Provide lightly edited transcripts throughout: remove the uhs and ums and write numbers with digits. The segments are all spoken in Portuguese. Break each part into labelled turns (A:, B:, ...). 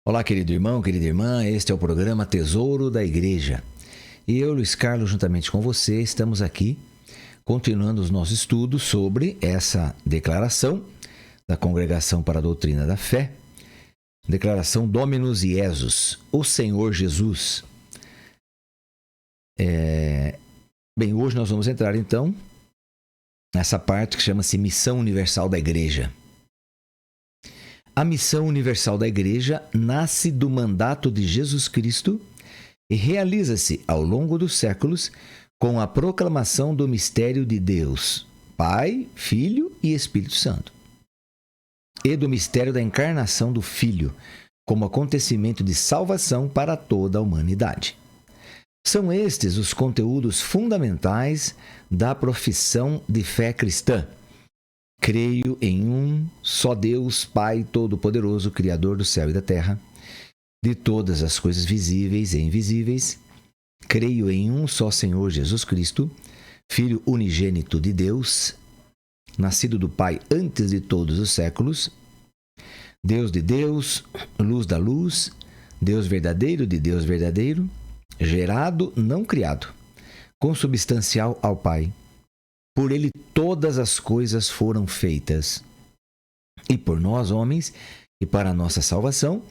A: Olá, querido irmão, querida irmã, este é o programa Tesouro da Igreja. E eu, Luiz Carlos, juntamente com você, estamos aqui continuando os nossos estudos sobre essa declaração da Congregação para a Doutrina da Fé, declaração Dominus Iesus, o Senhor Jesus. Bem, hoje nós vamos entrar então nessa parte que chama-se Missão Universal da Igreja. A missão universal da Igreja nasce do mandato de Jesus Cristo e realiza-se ao longo dos séculos com a proclamação do mistério de Deus, Pai, Filho e Espírito Santo, e do mistério da encarnação do Filho, como acontecimento de salvação para toda a humanidade. São estes os conteúdos fundamentais da profissão de fé cristã. Creio em um só Deus, Pai Todo-Poderoso, Criador do céu e da terra, de todas as coisas visíveis e invisíveis. Creio em um só Senhor Jesus Cristo, Filho unigênito de Deus, nascido do Pai antes de todos os séculos, Deus de Deus, luz da luz, Deus verdadeiro de Deus verdadeiro, gerado, não criado, consubstancial ao Pai. Por ele todas as coisas foram feitas. E por nós, homens, e para a nossa salvação,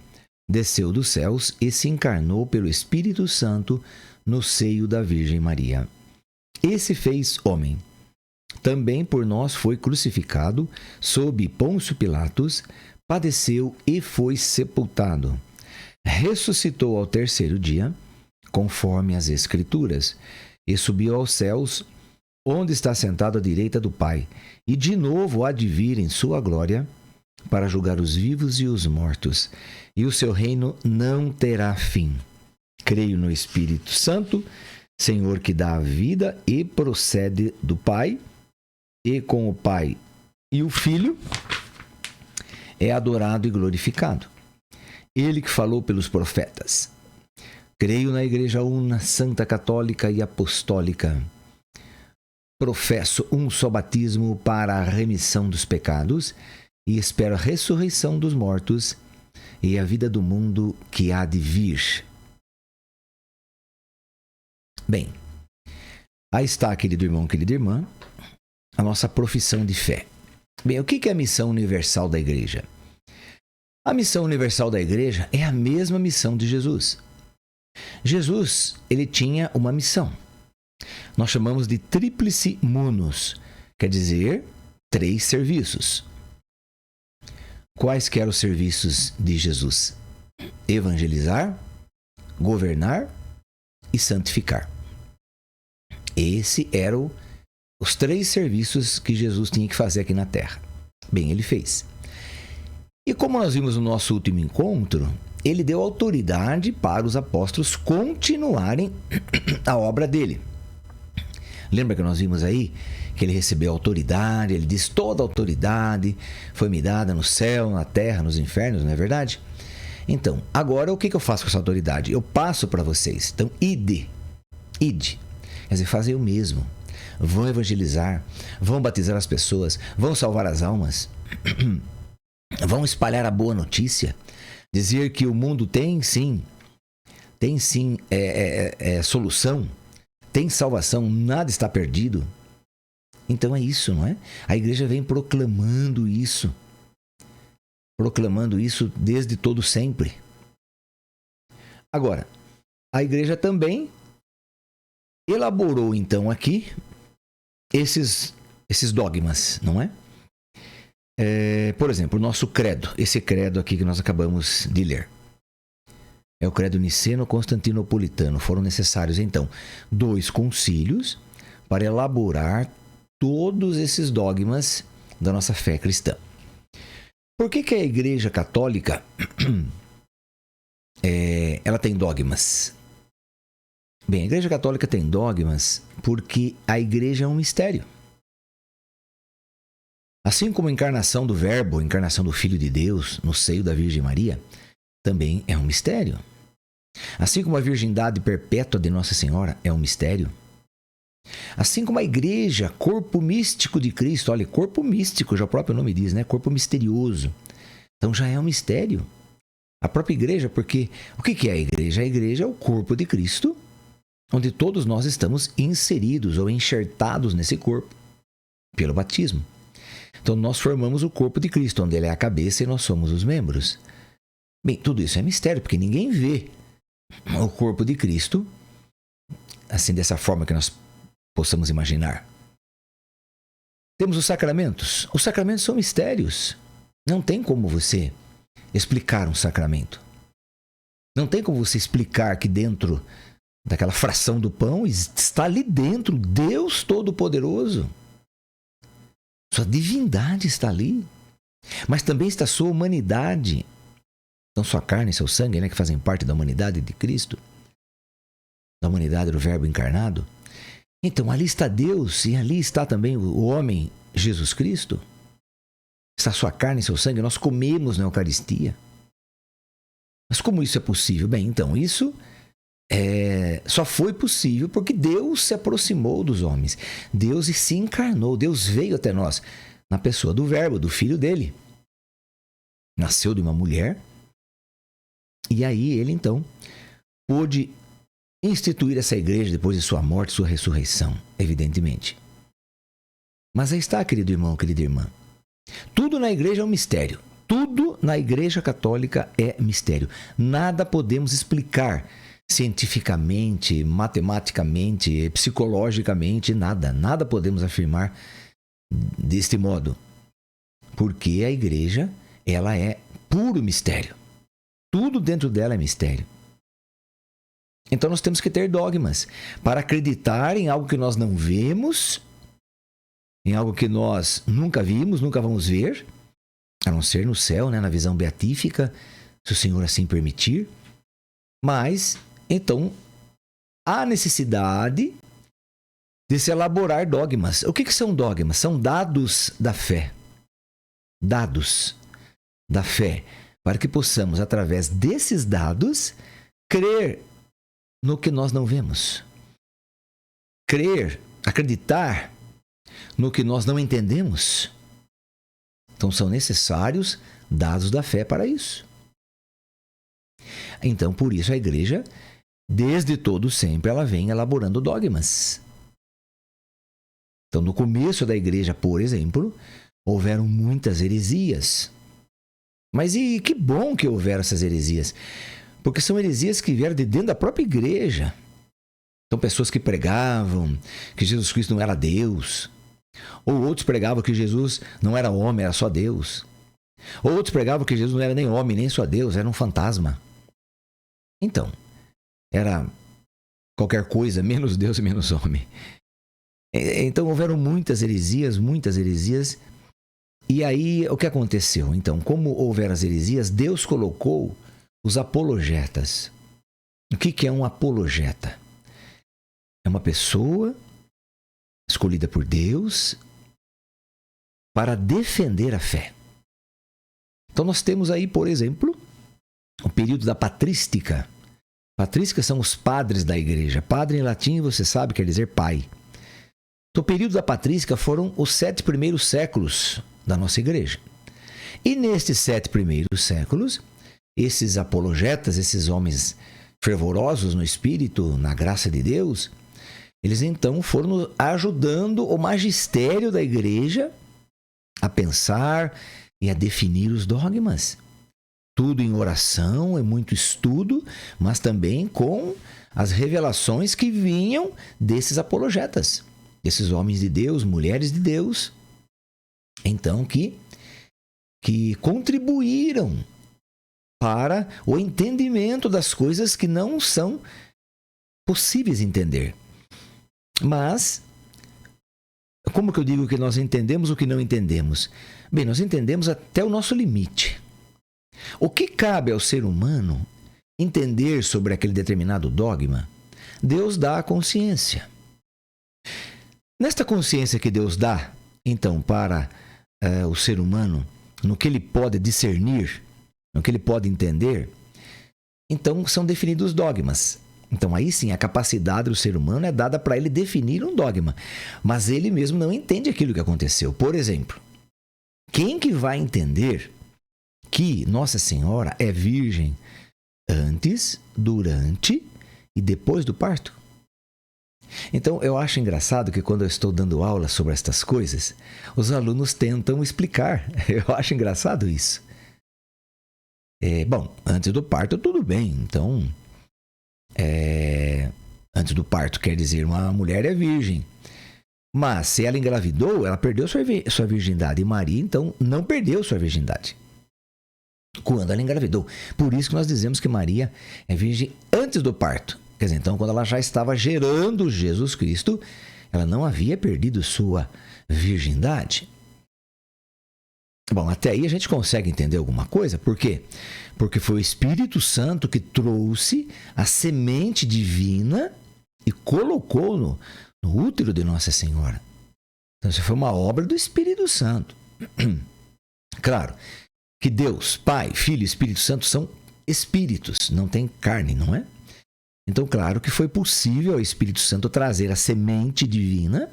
A: desceu dos céus e se encarnou pelo Espírito Santo no seio da Virgem Maria. E se fez homem. Também por nós foi crucificado sob Pôncio Pilatos, padeceu e foi sepultado. Ressuscitou ao terceiro dia, conforme as Escrituras, e subiu aos céus, onde está sentado à direita do Pai, e de novo há de vir em sua glória para julgar os vivos e os mortos, e o seu reino não terá fim. Creio no Espírito Santo, Senhor que dá a vida e procede do Pai, e com o Pai e o Filho é adorado e glorificado. Ele que falou pelos profetas. Creio na Igreja Una, Santa Católica e Apostólica. Professo um só batismo para a remissão dos pecados e espero a ressurreição dos mortos e a vida do mundo que há de vir. Bem, aí está, querido irmão, querida irmã, a nossa profissão de fé. Bem, o que é a missão universal da Igreja? A missão universal da Igreja é a mesma missão de Jesus. Jesus, ele tinha uma missão. Nós chamamos de tríplice munus, quer dizer, 3 serviços. Quais que eram os serviços de Jesus? Evangelizar, governar e santificar. Esses eram os 3 serviços que Jesus tinha que fazer aqui na Terra. Bem, ele fez. E como nós vimos no nosso último encontro, ele deu autoridade para os apóstolos continuarem a obra dele. Lembra que nós vimos aí que ele recebeu autoridade, ele diz: toda autoridade foi me dada no céu, na terra, nos infernos, não é verdade? Então, agora o que eu faço com essa autoridade? Eu passo para vocês. Então, ide. Quer dizer, fazem o mesmo. Vão evangelizar, vão batizar as pessoas, vão salvar as almas, vão espalhar a boa notícia, dizer que o mundo tem sim solução, tem salvação, nada está perdido. Então é isso, não é? A igreja vem proclamando isso desde todo sempre. Agora, a igreja também elaborou então aqui esses dogmas, não é? Por exemplo, o nosso credo, esse credo aqui que nós acabamos de ler. É o credo niceno-constantinopolitano. Foram necessários, então, 2 concílios para elaborar todos esses dogmas da nossa fé cristã. Por que a Igreja Católica ela tem dogmas? Bem, a Igreja Católica tem dogmas porque a Igreja é um mistério. Assim como a encarnação do Verbo, a encarnação do Filho de Deus no seio da Virgem Maria, também é um mistério. Assim como a virgindade perpétua de Nossa Senhora é um mistério. Assim como a igreja, corpo místico de Cristo, olha, corpo místico, já o próprio nome diz, né? Corpo misterioso. Então já é um mistério. A própria igreja, porque o que é a igreja? A igreja é o corpo de Cristo, onde todos nós estamos inseridos ou enxertados nesse corpo pelo batismo. Então nós formamos o corpo de Cristo, onde ele é a cabeça e nós somos os membros. Bem, tudo isso é mistério, porque ninguém vê o corpo de Cristo assim, dessa forma que nós possamos imaginar. Temos os sacramentos. Os sacramentos são mistérios. Não tem como você explicar um sacramento. Não tem como você explicar que dentro daquela fração do pão está ali dentro Deus Todo-Poderoso. Sua divindade está ali. Mas também está a sua humanidade. Então sua carne e seu sangue, né, que fazem parte da humanidade de Cristo, da humanidade do Verbo encarnado. Então ali está Deus e ali está também o homem Jesus Cristo. Está sua carne e seu sangue, nós comemos na Eucaristia. Mas como isso é possível? Bem, então isso só foi possível porque Deus se aproximou dos homens. Deus se encarnou, Deus veio até nós na pessoa do Verbo, do Filho dele. Nasceu de uma mulher e aí ele então pôde instituir essa igreja depois de sua morte, sua ressurreição, evidentemente. Mas aí está, querido irmão, querida irmã. Tudo na igreja é um mistério. Tudo na igreja católica é mistério. Nada podemos explicar cientificamente, matematicamente, psicologicamente, nada. Nada podemos afirmar deste modo. Porque a igreja, ela é puro mistério. Tudo dentro dela é mistério. Então nós temos que ter dogmas para acreditar em algo que nós não vemos, em algo que nós nunca vimos, nunca vamos ver, a não ser no céu, né, na visão beatífica, se o Senhor assim permitir. Mas, então, há necessidade de se elaborar dogmas. O que são dogmas? São dados da fé. Dados da fé. Para que possamos, através desses dados, crer no que nós não vemos. Crer, acreditar no que nós não entendemos. Então são necessários dados da fé para isso. Então, por isso a igreja, desde todo sempre, ela vem elaborando dogmas. Então, no começo da igreja, por exemplo, houveram muitas heresias. Mas e que bom que houveram essas heresias, porque são heresias que vieram de dentro da própria igreja. São pessoas que pregavam que Jesus Cristo não era Deus. Ou outros pregavam que Jesus não era homem, era só Deus. Ou outros pregavam que Jesus não era nem homem, nem só Deus, era um fantasma. Então, era qualquer coisa, menos Deus e menos homem. Então, houveram muitas heresias. E aí, o que aconteceu? Então, como houveram as heresias, Deus colocou os apologetas. O que é um apologeta? É uma pessoa escolhida por Deus para defender a fé. Então, nós temos aí, por exemplo, o período da patrística. Patrística são os padres da igreja. Padre em latim, você sabe, quer dizer pai. Então, o período da patrística foram os 7 primeiros séculos da nossa igreja. E nestes 7 primeiros séculos, esses apologetas, esses homens fervorosos no espírito, na graça de Deus, eles então foram ajudando o magistério da igreja a pensar e a definir os dogmas. Tudo em oração, é muito estudo, mas também com as revelações que vinham desses apologetas, desses homens de Deus, mulheres de Deus, então que contribuíram para o entendimento das coisas que não são possíveis entender. Mas, como que eu digo que nós entendemos o que não entendemos? Bem, nós entendemos até o nosso limite. O que cabe ao ser humano entender sobre aquele determinado dogma, Deus dá a consciência. Nesta consciência que Deus dá, então, para o ser humano, no que ele pode discernir, no que ele pode entender, então são definidos os dogmas. Então aí sim, a capacidade do ser humano é dada para ele definir um dogma, mas ele mesmo não entende aquilo que aconteceu. Por exemplo, quem que vai entender que Nossa Senhora é virgem antes, durante e depois do parto. Então, eu acho engraçado que quando eu estou dando aula sobre estas coisas, os alunos tentam explicar. Eu acho engraçado isso. Bom, antes do parto, tudo bem. Então, antes do parto quer dizer uma mulher é virgem. Mas se ela engravidou, ela perdeu sua virgindade. E Maria, então, não perdeu sua virgindade quando ela engravidou. Por isso que nós dizemos que Maria é virgem antes do parto. Quer dizer, então, quando ela já estava gerando Jesus Cristo, ela não havia perdido sua virgindade. Bom, até aí a gente consegue entender alguma coisa. Por quê? Porque foi o Espírito Santo que trouxe a semente divina e colocou no útero de Nossa Senhora. Então, isso foi uma obra do Espírito Santo. Claro que Deus, Pai, Filho e Espírito Santo são espíritos, não tem carne, não é? Então, claro que foi possível ao Espírito Santo trazer a semente divina.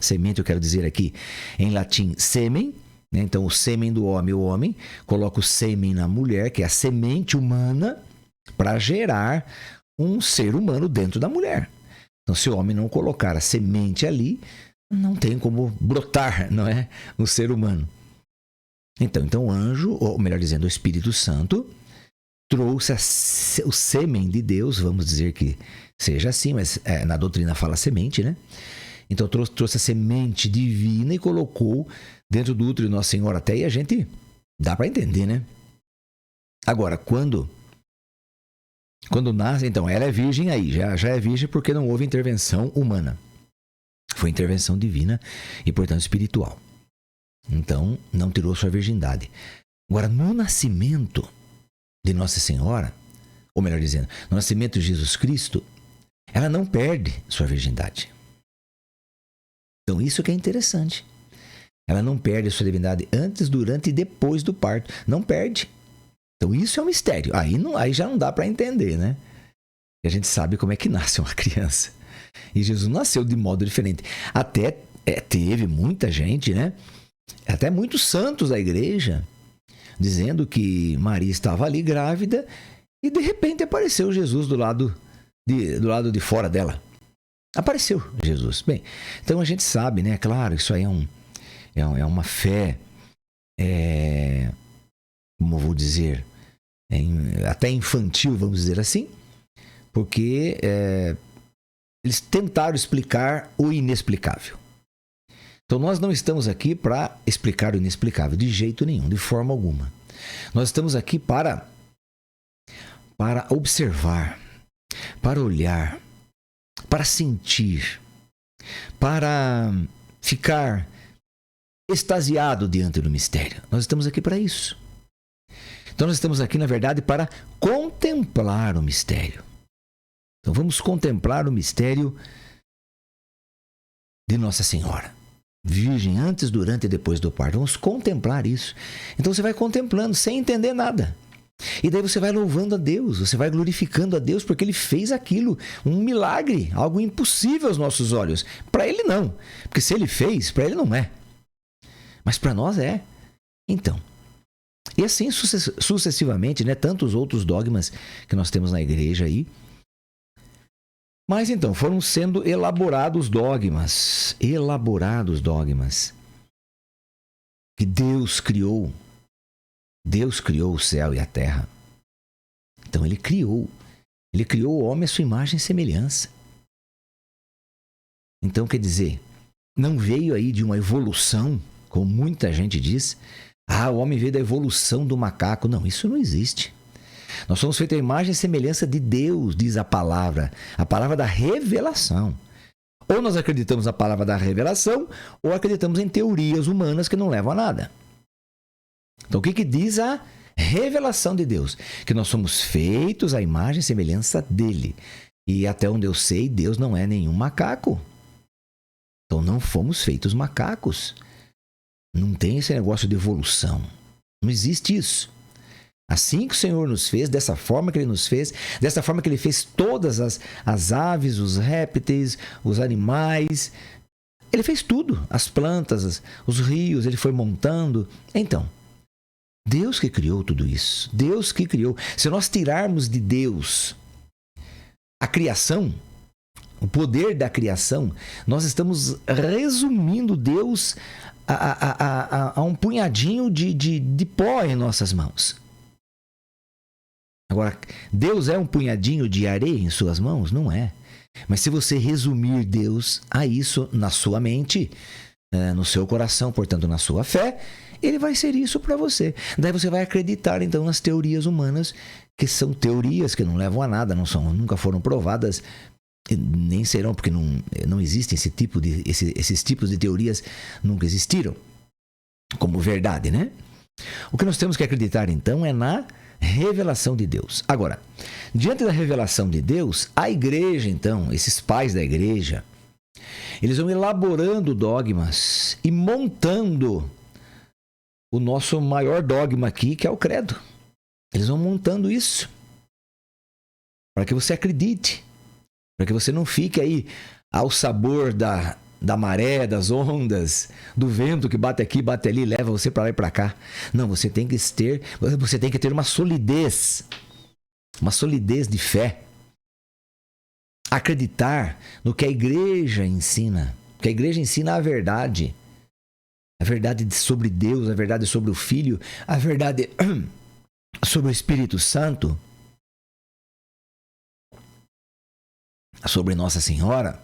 A: Semente, eu quero dizer aqui, em latim, sêmen. Né? Então, o sêmen do homem, o homem coloca o sêmen na mulher, que é a semente humana, para gerar um ser humano dentro da mulher. Então, se o homem não colocar a semente ali, não tem como brotar, não é? Um ser humano. Então o anjo, ou melhor dizendo, o Espírito Santo, trouxe o sêmen de Deus, vamos dizer que seja assim, mas na doutrina fala semente, né? Então trouxe a semente divina e colocou dentro do útero de Nossa Senhora. Até aí a gente dá para entender, né? Agora, quando nasce, então ela é virgem aí, já é virgem porque não houve intervenção humana. Foi intervenção divina e, portanto, espiritual. Então, não tirou sua virgindade. Agora, no nascimento de Nossa Senhora, ou melhor dizendo, no nascimento de Jesus Cristo, ela não perde sua virgindade. Então, isso que é interessante. Ela não perde a sua divindade antes, durante e depois do parto. Não perde. Então, isso é um mistério. Aí já não dá para entender, né? A gente sabe como é que nasce uma criança. E Jesus nasceu de modo diferente. Até teve muita gente, né? Até muitos santos da igreja, dizendo que Maria estava ali grávida e de repente apareceu Jesus do lado de fora dela. Apareceu Jesus. Bem, então a gente sabe, né? Claro, isso aí é uma fé, como eu vou dizer, até infantil, vamos dizer assim, porque eles tentaram explicar o inexplicável. Então, nós não estamos aqui para explicar o inexplicável, de jeito nenhum, de forma alguma. Nós estamos aqui para observar, para olhar, para sentir, para ficar extasiado diante do mistério. Nós estamos aqui para isso. Então, nós estamos aqui, na verdade, para contemplar o mistério. Então, vamos contemplar o mistério de Nossa Senhora. Virgem antes, durante e depois do parto. Vamos contemplar isso. Então você vai contemplando sem entender nada. E daí você vai louvando a Deus, você vai glorificando a Deus porque Ele fez aquilo, um milagre, algo impossível aos nossos olhos. Para Ele não, porque se Ele fez, para Ele não é. Mas para nós é. Então, e assim sucessivamente, né? Tantos outros dogmas que nós temos na igreja aí. Mas então, foram sendo elaborados dogmas que Deus criou o céu e a terra. Então Ele criou o homem à sua imagem e semelhança. Então, quer dizer, não veio aí de uma evolução, como muita gente diz. O homem veio da evolução do macaco. Não, isso não existe. Nós somos feitos à imagem e semelhança de Deus, diz a palavra da revelação. Ou nós acreditamos na palavra da revelação, ou acreditamos em teorias humanas que não levam a nada. Então, o que diz a revelação de Deus? Que nós somos feitos à imagem e semelhança dele. E até onde eu sei, Deus não é nenhum macaco. Então, não fomos feitos macacos. Não tem esse negócio de evolução. Não existe isso. Assim que o Senhor nos fez, dessa forma que Ele nos fez, dessa forma que Ele fez todas as aves, os répteis, os animais. Ele fez tudo, as plantas, os rios, Ele foi montando. Então, Deus que criou tudo isso. Deus que criou. Se nós tirarmos de Deus a criação, o poder da criação, nós estamos resumindo Deus a um punhadinho de pó em nossas mãos. Agora, Deus é um punhadinho de areia em suas mãos? Não é. Mas se você resumir Deus a isso na sua mente, no seu coração, portanto na sua fé, ele vai ser isso para você. Daí você vai acreditar então nas teorias humanas, que são teorias que não levam a nada, nunca foram provadas, nem serão, porque não existem esses tipos de teorias, nunca existiram como verdade, né? O que nós temos que acreditar então é na revelação de Deus. Agora, diante da revelação de Deus, a igreja então, esses pais da igreja, eles vão elaborando dogmas e montando o nosso maior dogma aqui, que é o credo. Eles vão montando isso para que você acredite, para que você não fique aí ao sabor da maré, das ondas, do vento que bate aqui, bate ali, leva você para lá e para cá. Não, você tem que ter uma solidez de fé. Acreditar no que a igreja ensina, que a igreja ensina a verdade sobre Deus, a verdade sobre o Filho, a verdade sobre o Espírito Santo, sobre Nossa Senhora.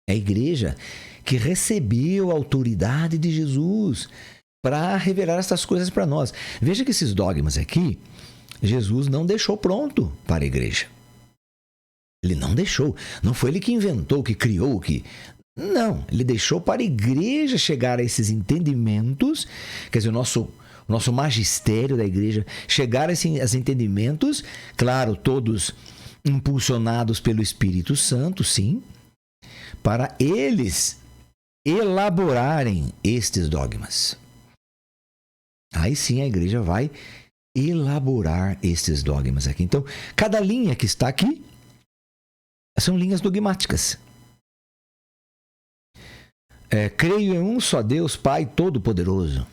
A: É a igreja que recebeu a autoridade de Jesus para revelar essas coisas para nós. Veja que esses dogmas aqui, Jesus não deixou pronto para a igreja. Ele não deixou. Não foi ele que inventou, que criou, que... Não, ele deixou para a igreja chegar a esses entendimentos, quer dizer, o nosso magistério da igreja chegar a esses entendimentos, claro, todos impulsionados pelo Espírito Santo, sim, para eles elaborarem estes dogmas. Aí sim a igreja vai elaborar estes dogmas aqui. Então, cada linha que está aqui são linhas dogmáticas. Creio em um só Deus, Pai Todo-Poderoso.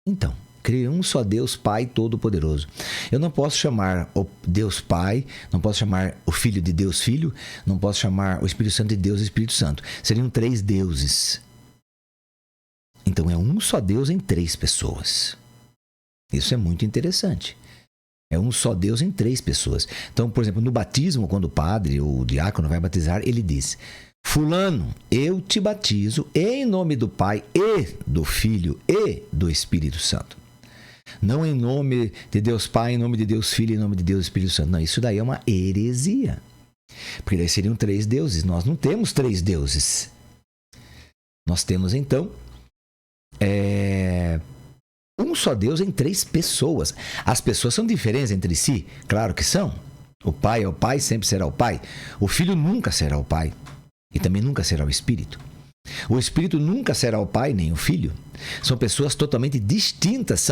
A: Então, creio em um só Deus, Pai Todo-Poderoso. Eu não posso chamar o Deus Pai, não posso chamar o Filho de Deus Filho, não posso chamar o Espírito Santo de Deus Espírito Santo. Seriam 3 deuses. Então, é um só Deus em 3 pessoas. Isso é muito interessante. É um só Deus em 3 pessoas. Então, por exemplo, no batismo, quando o padre ou o diácono vai batizar, ele diz: Fulano, eu te batizo em nome do Pai e do Filho e do Espírito Santo. Não em nome de Deus Pai, em nome de Deus Filho, em nome de Deus Espírito Santo. Não, isso daí é uma heresia. Porque daí seriam 3 deuses. Nós não temos 3 deuses. Nós temos, então, um só Deus em 3 pessoas. As pessoas são diferentes entre si? Claro que são. O Pai é o Pai, sempre será o Pai. O Filho nunca será o Pai. E também nunca será o Espírito. O Espírito nunca será o Pai, nem o Filho. São pessoas totalmente distintas,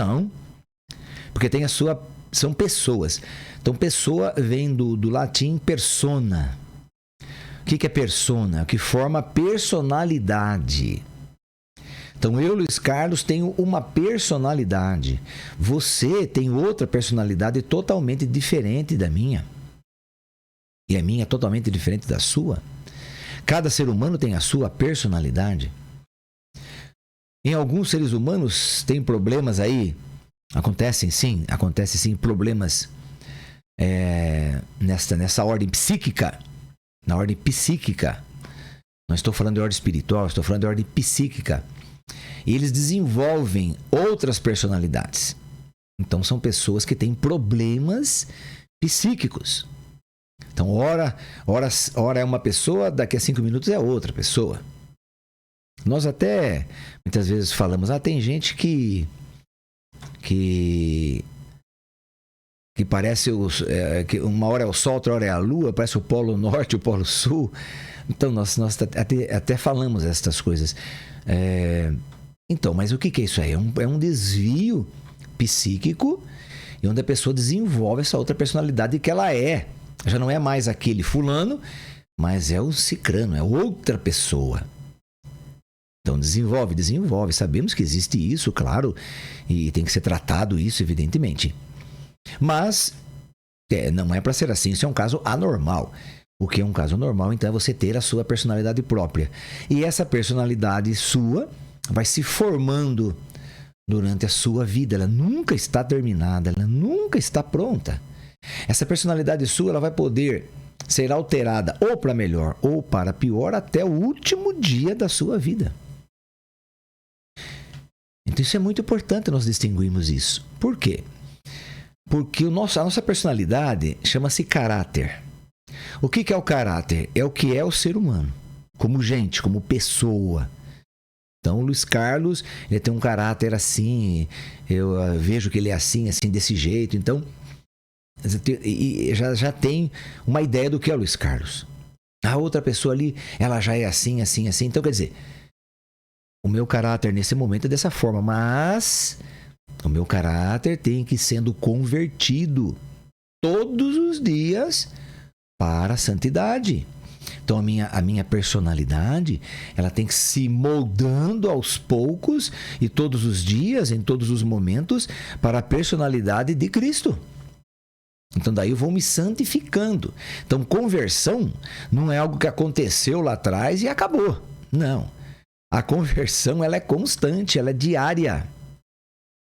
A: porque tem são pessoas. Então, pessoa vem do latim persona. O que é persona? O que forma personalidade. Então, eu, Luiz Carlos, tenho uma personalidade. Você tem outra personalidade totalmente diferente da minha. E a minha é totalmente diferente da sua. Cada ser humano tem a sua personalidade. Em alguns seres humanos tem problemas aí. Acontecem sim problemas nessa ordem psíquica. Na ordem psíquica. Não estou falando de ordem espiritual, estou falando de ordem psíquica. E eles desenvolvem outras personalidades. Então são pessoas que têm problemas psíquicos. Então, ora é uma pessoa, daqui a 5 minutos é outra pessoa. Nós até, muitas vezes falamos, tem gente que parece, que uma hora é o sol, outra hora é a lua, parece o polo norte, o polo sul. Então, nós até falamos essas coisas. Então, mas o que é isso aí? É um desvio psíquico, e onde a pessoa desenvolve essa outra personalidade que ela é. Já não é mais aquele fulano, mas é o cicrano, é outra pessoa. Então desenvolve, desenvolve. Sabemos que existe isso, claro, e tem que ser tratado isso, evidentemente. Mas não é para ser assim, isso é um caso anormal. O que é um caso normal, então, é você ter a sua personalidade própria. E essa personalidade sua vai se formando durante a sua vida. Ela nunca está terminada, ela nunca está pronta. Essa personalidade sua, ela vai poder ser alterada ou para melhor ou para pior até o último dia da sua vida. Então isso é muito importante nós distinguirmos isso. Por quê? Porque a nossa personalidade chama-se caráter. O que é o caráter? É o que é o ser humano, como gente, como pessoa. Então, o Luiz Carlos, ele tem um caráter assim, eu vejo que ele é assim, desse jeito. Então, já tem uma ideia do que é o Luiz Carlos. A outra pessoa ali, ela já é assim. Então, quer dizer, o meu caráter nesse momento é dessa forma, mas o meu caráter tem que ir sendo convertido todos os dias para a santidade. Então a minha personalidade, ela tem que se moldando aos poucos e todos os dias, em todos os momentos, para a personalidade de Cristo. Então daí eu vou me santificando. Então conversão não é algo que aconteceu lá atrás e acabou. Não. A conversão, ela é constante, ela é diária.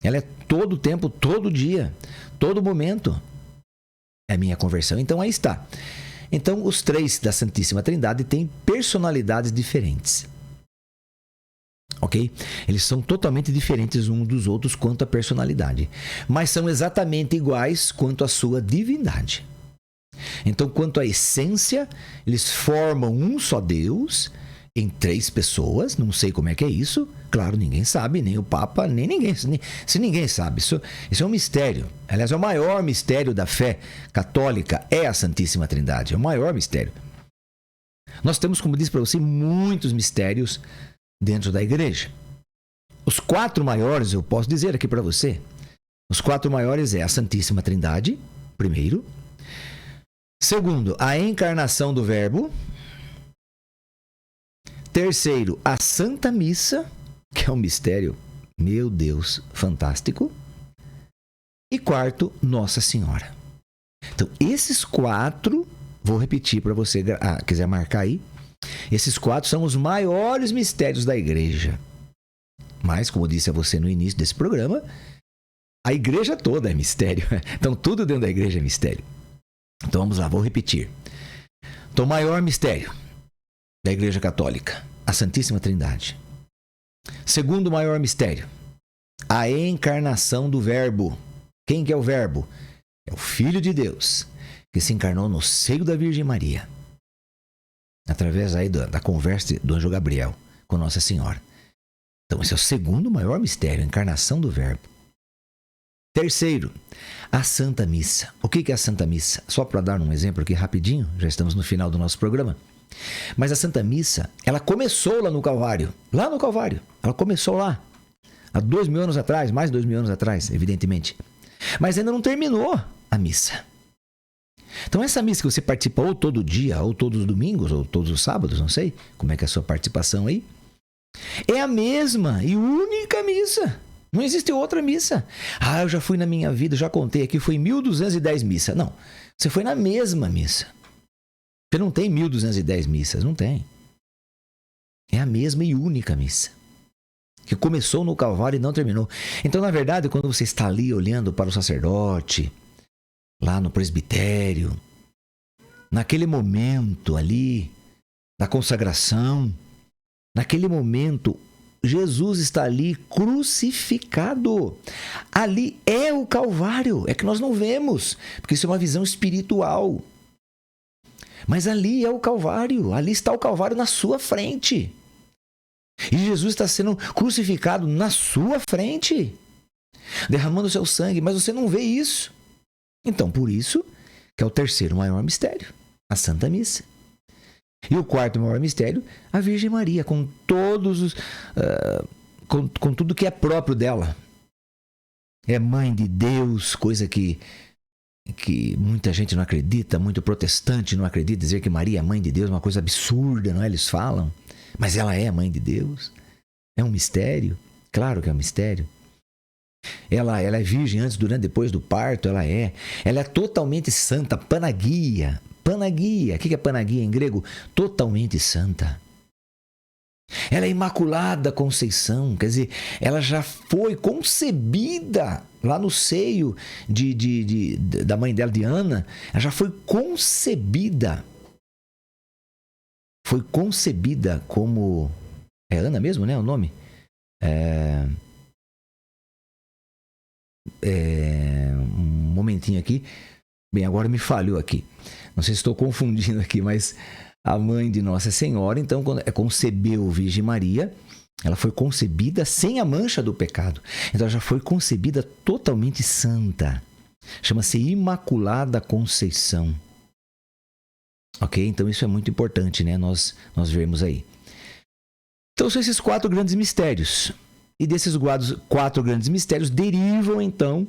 A: Ela é todo o tempo, todo dia, todo momento. É a minha conversão. Então aí está. Então os três da Santíssima Trindade têm personalidades diferentes. Ok? Eles são totalmente diferentes uns dos outros quanto à personalidade. Mas são exatamente iguais quanto à sua divindade. Então, quanto à essência, eles formam um só Deus em três pessoas. Não sei como é que é isso. Claro, ninguém sabe, nem o Papa, nem ninguém. Se ninguém sabe, isso é um mistério. Aliás, é o maior mistério da fé católica, é a Santíssima Trindade. É o maior mistério. Nós temos, como disse para você, muitos mistérios dentro da igreja. Os 4 maiores, eu posso dizer aqui para você. Os 4 maiores é a Santíssima Trindade, primeiro. Segundo, a encarnação do Verbo. Terceiro, a Santa Missa, que é um mistério, meu Deus, fantástico. E quarto, Nossa Senhora. Então, esses 4, vou repetir para você, quiser marcar aí. Esses 4 são os maiores mistérios da igreja. Mas, como disse a você no início desse programa, a igreja toda é mistério. Então, tudo dentro da igreja é mistério. Então, vamos lá, vou repetir. Então, o maior mistério da Igreja Católica, a Santíssima Trindade. Segundo maior mistério, a encarnação do Verbo. Quem que é o Verbo? É o Filho de Deus, que se encarnou no seio da Virgem Maria, através aí da conversa do anjo Gabriel com Nossa Senhora. Então, esse é o segundo maior mistério, a encarnação do Verbo. Terceiro, a Santa Missa. O que é a Santa Missa? Só para dar um exemplo aqui rapidinho, já estamos no final do nosso programa. Mas a Santa Missa, ela começou lá no Calvário. Lá no Calvário. Ela começou lá. Há 2.000 anos atrás, mais de 2.000 anos atrás, evidentemente. Mas ainda não terminou a missa. Então essa missa que você participa ou todo dia, ou todos os domingos, ou todos os sábados, não sei como é que é a sua participação aí, é a mesma e única missa. Não existe outra missa. Ah, eu já fui na minha vida, já contei aqui, fui em 1.210 missas. Não, você foi na mesma missa. Você não tem 1.210 missas, não tem. É a mesma e única missa, que começou no Calvário e não terminou. Então, na verdade, quando você está ali olhando para o sacerdote, lá no presbitério, naquele momento ali, da consagração, naquele momento, Jesus está ali crucificado. Ali é o Calvário. É que nós não vemos, porque isso é uma visão espiritual. Mas ali é o Calvário. Ali está o Calvário na sua frente. E Jesus está sendo crucificado na sua frente, derramando o seu sangue, mas você não vê isso. Então, por isso que é o terceiro maior mistério, a Santa Missa. E o quarto maior mistério, a Virgem Maria, com todos os, com tudo que é próprio dela. É mãe de Deus, coisa que muita gente não acredita, muito protestante não acredita, dizer que Maria é mãe de Deus, uma coisa absurda, não é? Eles falam, mas ela é a mãe de Deus. É um mistério? Claro que é um mistério. Ela é virgem antes, durante, depois do parto, ela é. Ela é totalmente santa, panagia. Panagia, o que é panagia em grego? Totalmente santa. Ela é Imaculada Conceição, quer dizer, ela já foi concebida lá no seio da mãe dela, de Ana. Ela já foi concebida. Foi concebida como... É Ana mesmo, né? O nome? Um momentinho aqui. Bem, agora me falhou aqui. Não sei se estou confundindo aqui, mas a mãe de Nossa Senhora, então, quando concebeu Virgem Maria, ela foi concebida sem a mancha do pecado. Então, ela já foi concebida totalmente santa. Chama-se Imaculada Conceição. Ok? Então, isso é muito importante, né? Nós vermos aí. Então, são esses 4 grandes mistérios. E desses 4 grandes mistérios derivam, então,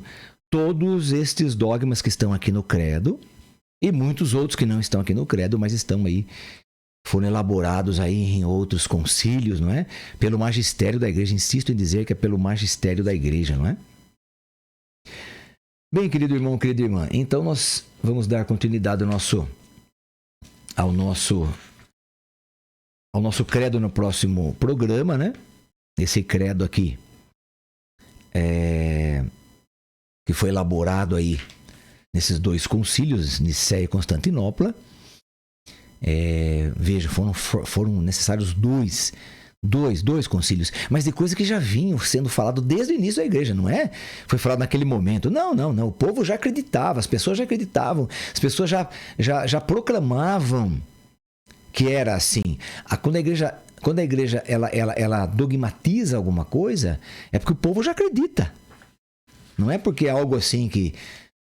A: todos estes dogmas que estão aqui no Credo e muitos outros que não estão aqui no Credo, mas estão aí, foram elaborados aí em outros concílios, não é? Pelo magistério da Igreja. Insisto em dizer que é pelo magistério da Igreja, não é? Bem, querido irmão, querida irmã, então nós vamos dar continuidade ao nosso credo no próximo programa, né? Esse credo aqui que foi elaborado aí nesses 2 concílios, Nicéia e Constantinopla. Veja, foram necessários dois concílios, mas de coisa que já vinham sendo falado desde o início da igreja, não é? Foi falado naquele momento. Não. O povo já acreditava, as pessoas já acreditavam, as pessoas já proclamavam que era assim. Quando a igreja ela dogmatiza alguma coisa, é porque o povo já acredita. Não é porque é algo assim que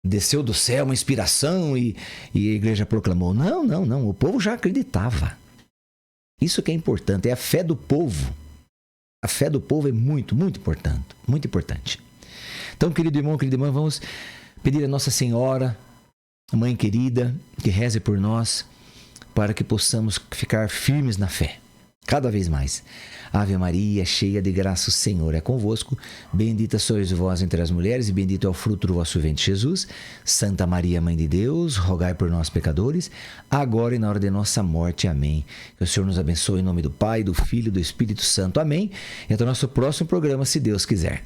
A: desceu do céu, uma inspiração e a igreja proclamou. Não. O povo já acreditava. Isso que é importante, é a fé do povo. A fé do povo é muito, muito importante. Muito importante. Então, querido irmão, querida irmã, vamos pedir a Nossa Senhora, a Mãe querida, que reze por nós, para que possamos ficar firmes na fé. Cada vez mais. Ave Maria, cheia de graça, o Senhor é convosco. Bendita sois vós entre as mulheres e bendito é o fruto do vosso ventre, Jesus. Santa Maria, Mãe de Deus, rogai por nós, pecadores, agora e na hora de nossa morte. Amém. Que o Senhor nos abençoe em nome do Pai, do Filho e do Espírito Santo. Amém. E até o nosso próximo programa, se Deus quiser.